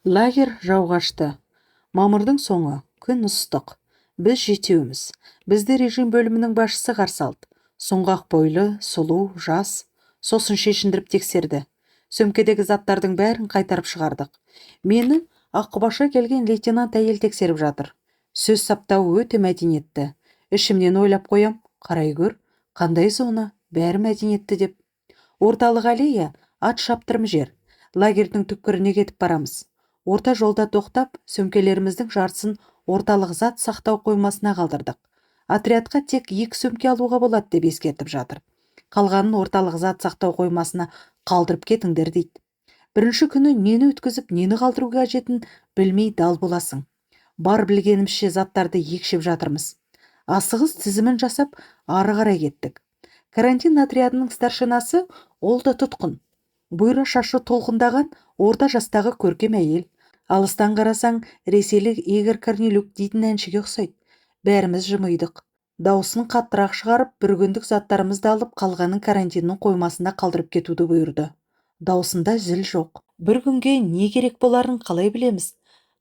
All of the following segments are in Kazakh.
Лагерь жауға ашты. Мамырдың соңы, күн ыстық. Біз жетеуміз. Бізді режим бөлімінің басшысы қарсы алды. Сұңғақ бойлы, сұлу, жас. Сосын шешіндіріп тексерді. Сөмкедегі заттардың бәрін қайтарып шығардық. Мені Аққұбаша келген лейтенант әйел тексеріп жатыр. Сөз саптауы өте мәдениетті. Ішімнен ойлап қоям, қарай көр, қандай зона, бәрі мәдениетті деп. Орталық аллея ат шаптырым жер. Лагерьдің түпкіріне кетіп барамыз. Орта жолда тоқтап, сөмкелеріміздің жартысын орталық зат сақтау қоймасына қалдырдық. Отрядқа тек 2 сөмке алуға болады деп ескертіп жатыр. Қалғанын орталық зат сақтау қоймасына қалдырып кетіңдер дейді. Бірінші күні нені өткізіп, нені қалдыру қажетін білмей дал боласың. Бар білгенімізше заттарды екшеп жатырмыз. Асығыс тізімін жасап, ары қарай кеттік. Карантин отрядының старшинасы ол да тұтқын. Бұйра шашы толқындаған орта жастағы көркем әйел. Алыстан қарасаң, ресейлік Игорь Корнелюк дейтін әншіге ұқсайды. Бәріміз жымыйдық. Дауысын қаттырақ шығарып, бір күндік заттарымызды алып, қалғанын карантиннің қоймасында қалдырып кетуді бұйырды. Даусында зіл жоқ. Бір күнге не керек боларын қалай білеміз?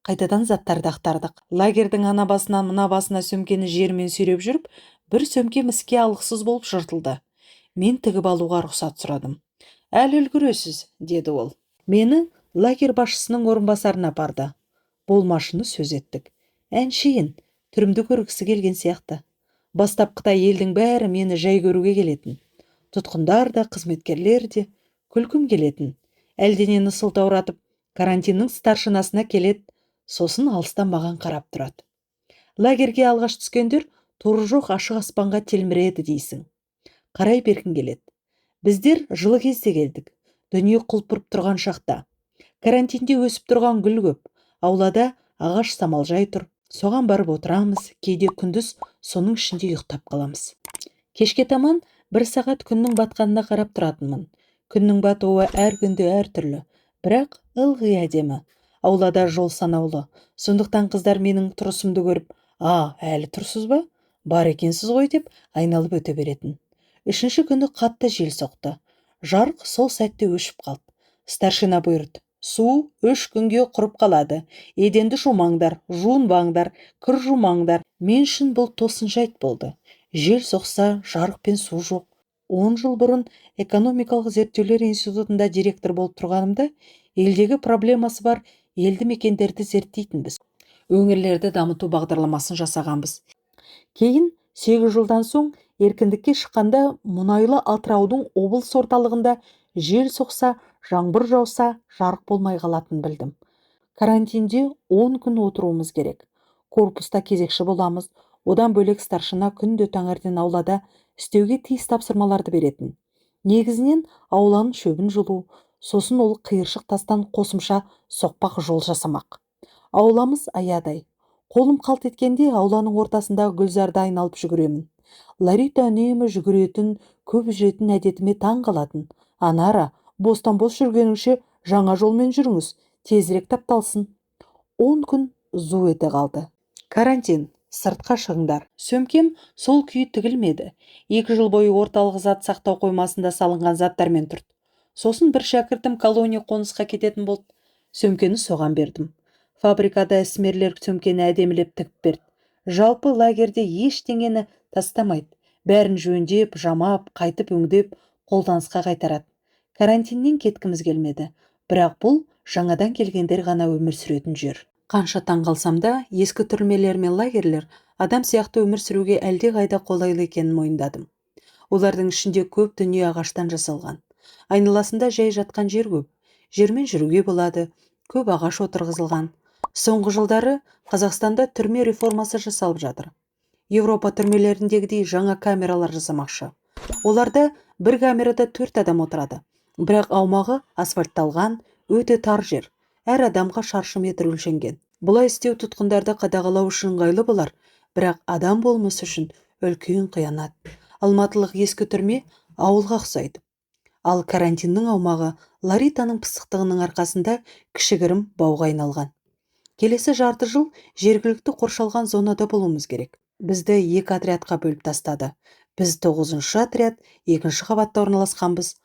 Қайтадан заттарды ақтардық. Лагердің ана басынан мына басына сөмкені жермен сүйреп жүріп, бір сөмке міске алғысыз болып жыртылды. Мен тігіп алуға рұқсат сұрадым. Әлі үлгіресіз, деді ол. Мені лагерь басшысының орынбасарына апарды. Болмашыны сөз еттік. Әншейін түрімді көргісі келген сияқты. Бастапқыда елдің бәрі мені жай көруге келетін. Тұтқындар да, қызметкерлер де күлкім келетін. Әлденені сылтауратып, карантиннің старшинасына келеді, сосын алыстан маған қарап тұрады. Лагерьге алғаш түскендер торы жоқ ашық аспанға телміреді дейсің. Қарай беркін келеді. Біздер жылы кезде келдік. Дүние құлпырып тұрған шақта. Карантинде өсіп тұрған гүл көп. Аулада ағаш самалжай тұр. Соған барып отырамыз, кейде күндіз соның ішінде ұйықтап қаламыз. Кешке таман 1 сағат күннің батқанына қарап тұратынмын. Күннің батуы әр күнде әр түрлі, бірақ ылғи әдемі. Аулада жол санаулы. Сондықтан қыздар менің тұрысымды көріп, әлі тұрсыз ба? Бар екенсіз ғой деп айналып өте беретін. 3-ші күні қатты жел соқты. Жарық сол сәтте өшіп қалды. Старшина бұйырды. Су 3 күнге құрып қалады. Еденді жумаңдар, жуынбаңдар, кір жумаңдар. Мен үшін бұл тосын жайт болды. Жел соқса, жарық пен су жоқ. 10 жыл бұрын экономикалық зерттеулер институтында директор болып тұрғанымда, елдегі проблемасы бар елді мекендерді зерттейтінбіз. Өңірлерді дамыту бағдарламасын жасағанбыз. Кейін 8 жылдан соң еркіндікке шыққанда мұнайлы Атыраудың облыс орталығында жел соқса, жаңбыр жауса, жарық болмай қалатын білдім. Карантинде 10 күн отыруымыз керек. Корпуста кезекші боламыз. Одан бөлек старшина күнде таңертең аулада істеуге тиіс тапсырмаларды беретін. Негізінен ауланың шөбін жұлу, сосын ол қиыршық тастан қосымша соқпақ жол жасамақ. Ауламыз аядай. Қолым қалт еткенде ауланың ортасындағы гүлзарды айналып жүгіремін. Ларита үнемі жүгіретін, көп жүретін әдетіме таң қалатын. Анара, бостан-бос жүргеніңше жаңа жолмен жүріңіз, тезірек тапталсын. 10 күн зу ете қалды. Карантин, сыртқа шығыңдар. Сөмкем сол күйі тігілмеді. 2 жыл бойы орталық зат сақтау қоймасында салынған заттармен тұрды. Сосын бір шәкіртім колония қонысқа кететін болды. Сөмкені соған бердім. Фабрикада ісмерлер сөмкені әдемілеп тігіп берді. Жалпы лагерде ештеңені тастамайды. Бәрін жөндеп, жамап, қайтып өңдеп, қолданысқа қайтарады. Карантиннен кеткіміз келмеді. Бірақ бұл жаңадан келгендер ғана өмір сүретін жер. Қанша таң қалсам да, ескі түрмелер мен лагерлер адам сияқты өмір сүруге әлде қайда қолайлы екенін мойындадым. Олардың ішінде көп дүние ағаштан жасалған. Айналасында жай жатқан жер көп. Жермен жүруге болады, көп ағаш отырғызылған. Соңғы жылдары Қазақстанда түрме реформасы жасалып жатыр. Европа түрмелеріндегідей жаңа камералар жасамақшы. Оларда бір камерада 4 адам отырады. Бірақ аумағы асфальтталған, өте тар жер. Әр адамға шаршы метр өлшенген. Бұлай істеу тұтқындарды қадағалау үшін ыңғайлы болар, бірақ адам болмысы үшін үлкен қиянат. Алматылық ескі түрме ауылға ұқсайды. Ал карантиннің аумағы Лаританың пысықтығының арқасында кішігірім бауға айналған. Келесі жарты жыл жергілікті қоршалған зонада болуымыз керек. Бізді 2 отрядқа бөліп тастады. Біз 9-шы отряд 2-ші қабатта орналасқанбыз,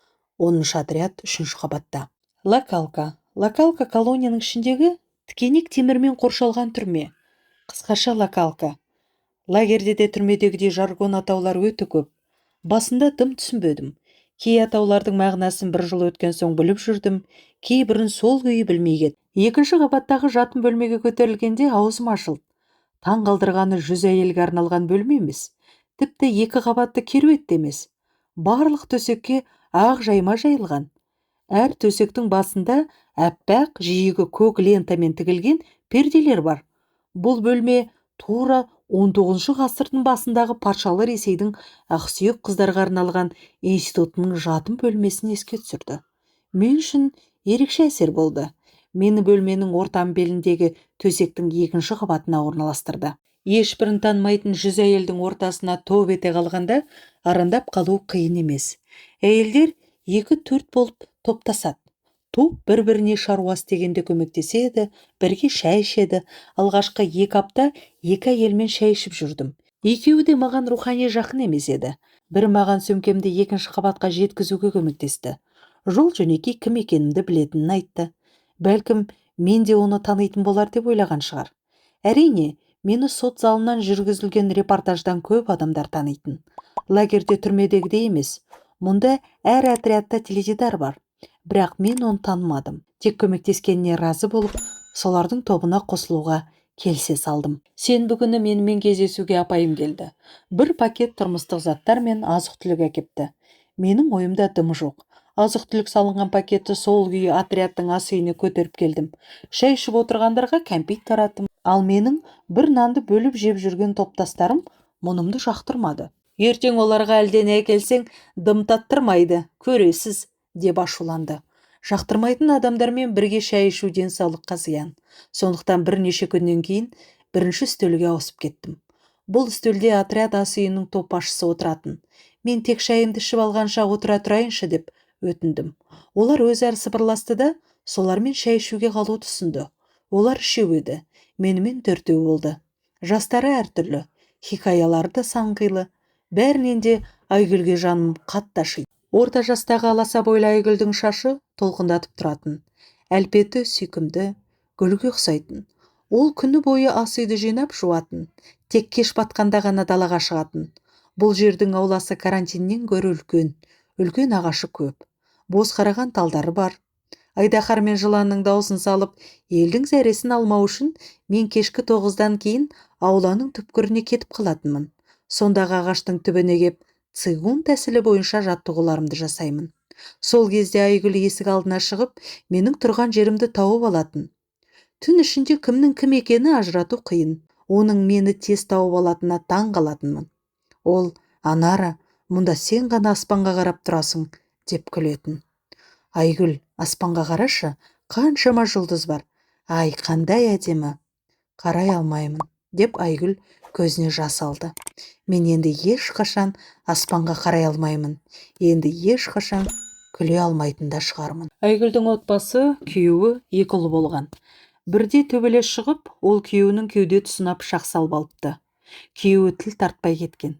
10-шы отряд 3-ші қабатта. Локалка колонияның ішіндегі Тікенек темірмен қоршалған түрме, қысқаша локалка. Лагерде де түрмедегідей жаргон атаулар өте көп. Басында дым түсінбедім. Кей атаулардың мағынасын бір жыл өткен соң біліп жүрдім, кейбірін сол күйі білмей кеттім. Екінші қабаттағы жатын бөлмеге көтерілгенде аузым ашылды. Таң қалдырғаны 100 әйелге арналған бөлме емес, тіпті 2 қабатты керует те емес. Барлық төсекке ақ жайма жайылған. Әр төсектің басында әппақ жиегі көк лентамен тігілген перделер бар. Бұл бөлме тура 19 ғасырдың басындағы патшалы Ресейдің ақсүйек қыздарға арналған институтының жатын бөлмесін еске түсірді. Мен үшін ерекше әсер болды. Мені бөлменің ортан беліндегі төсектің 2-ші қабатына орналастырды. Ешбірін танымайтын 100 әйелдің ортасына топ ете қалғанда арандап қалу қиын емес. Әйелдер 2-4 болып топтасады. Топ бір-біріне шаруа істегенде көмектеседі, бірге шай ішеді. Алғашқы 2 апта 2 әйелмен шай ішіп жүрдім. Екеуі де маған рухани жақын емес еді. Бірі маған сөмкемді 2-ші қабатқа жеткізуге көмектесті. Жол жөнекей кім екенімді білетінін айтты. Бәлкім, мен де оны танитын болар деп ойлаған шығар. Әрине, мені сот залынан жүргізілген репортаждан көп адамдар танитын. Лагерде түрмедегідей емес. Мұнда әр отрядта теледидар бар. Бірақ мен оны танымадым. Тек көмектескеніне разы болып, солардың тобына қосылуға келісе салдым. Сенбі күні менімен кездесуге апайым келді. Бір пакет тұрмыстық заттар мен азық-түлік әкепті. Менің ойымда дым жоқ. Азық-түлік салынған пакетті сол күйі отрядтың ас үйіне көтеріп келдім. Шай ішіп отырғандарға кәмпит тараттым. Ал менің бір нанды бөліп жеп жүрген топтастарым мұнымды жақтырмады. Ертең оларға әлдене әкелсең, дым таттырмайды, көресіз, деп ашуланды. Жақтырмайтын адамдармен бірге шай ішу денсаулыққа зиян. Сондықтан бірнеше күннен кейін бірінші үстелге ауысып кеттім. Бұл үстелде отряд ас үйінің топашысы отыратын. Мен тек шайымды ішіп алғанша отыра тұрайыншы деп өтіндім. Олар өзара сыбырласты да, солармен шай ішуге қалу тұсынды. Олар 3 еді, менімен 4 болды. Жастары әртүрлі, хикаялары да сан қилы. Бәрінен де Айгүлге жаным қатты ашиды. Орта жастағы аласа бойлы Айгүлдің шашы толқындатып тұратын. Әлпеті сүйкімді, гүлге ұқсайтын. Ол күні бойы ас үйді жинап жуатын. Тек кеш батқанда ғана далаға шығатын. Бұл жердің ауласы карантиннен гөрі үлкен ағашы көп. Боз қараған талдары бар. Айдаһар мен жыланның даусын салып, елдің зәресін алмау үшін мен кешкі 9-дан кейін ауланың түпкіріне кетіп қалатынмын. Сондағы ағаштың түбіне кеп, цигун тәсілі бойынша жаттығуларымды жасаймын. Сол кезде Айгүл есік алдына шығып, менің тұрған жерімді тауып алатын. Түн ішінде кімнің кім екені ажырату қиын. Оның мені тез тауып алатынына таң қалатынмын. Ол: «Анара, мұнда сен ғана аспанға қарап тұрасың», деп күлетін. «Айгүл, аспанға қарашы, қаншама жұлдыз бар. Ай, қандай әдемі». «Қарай алмаймын», деп Айгүл көзіне жас алды. Мен енді ешқашан аспанға қарай алмаймын. Енді ешқашан күле алмайтын да шығармын. Айгүлдің отбасы, күйеуі 2 ұлы болған. Бірде төбелес шығып, ол күйеуінің кеуде тұсына пышақ салып алыпты. Күйеуі тіл тартпай кеткен.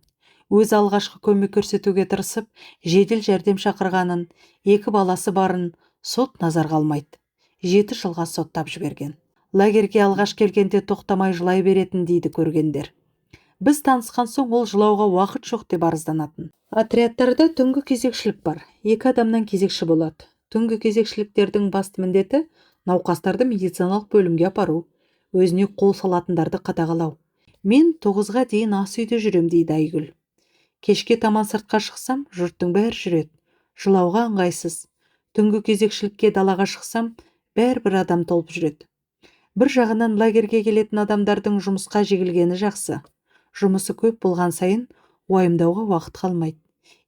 Өз алғашқы көмек көрсетуге тырысып, жедел жәрдем шақырғанын, 2 баласы барын сот назарға алмайды. 7 жылға соттап жіберген. Лагерге алғаш келгенде тоқтамай жылай беретін дейді көргендер. Біз танысқан соң ол жылауға уақыт жоқ деп арызданатын. Отрядтарда түнгі кезекшілік бар. 2 адамнан кезекші болады. Түнгі кезекшіліктердің басты міндеті науқастарды медициналық бөлімге апару, өзіне қол салатындарды қадағалау. Мен 9-ға дейін ас үйде жүрем, дейді Айгүл. Кешке таман сыртқа шықсам, жұрттың бәрі жүреді. Жылауға ыңғайсыз. Түнгі кезекшілікке далаға шықсам, бәрібір адам толып жүреді. Бір жағынан лагерге келетін адамдардың жұмысқа жегілгені жақсы. Жұмысы көп болған сайын уайымдауға уақыт қалмайды.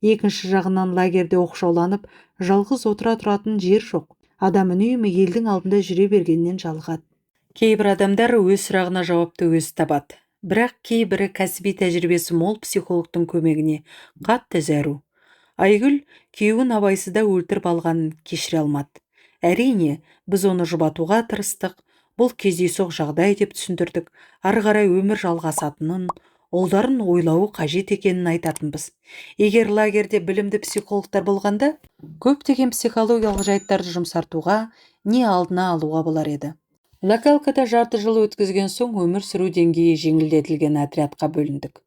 Екінші жағынан лагерде оқшауланып, жалғыз отыра тұратын жер жоқ. Адам үнемі елдің алдында жүре бергеннен жалығады. Кейбір адамдар өз сұрағына жауапты өзі табады. Бірақ кейбірі кәсіби тәжірибесі мол психологтың көмегіне қатты зәру. Айгүл күйеуін абайсызда өлтіріп алғанын кешіре алмады. Әрине, біз оны жұбатуға тырыстық. Бұл кездейсоқ жағдай деп түсіндірдік. Ары қарай өмір жалғасатынын, ұлдарын ойлауы қажет екенін айтатынбыз. Егер лагерде білімді психологтар болғанда, көптеген психологиялық жайттарды жұмсартуға, не алдына алуға болар еді. Локалкада жарты жыл өткізген соң өмір сүру деңгейі жеңілдетілген отрядқа бөліндік.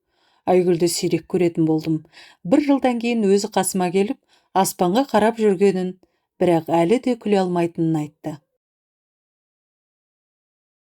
Айгүлді сирек көретін болдым. Бір жылдан кейін өзі қасыма келіп, аспанға қарап жүргенін, бірақ әлі де күле алмайтынын айтты.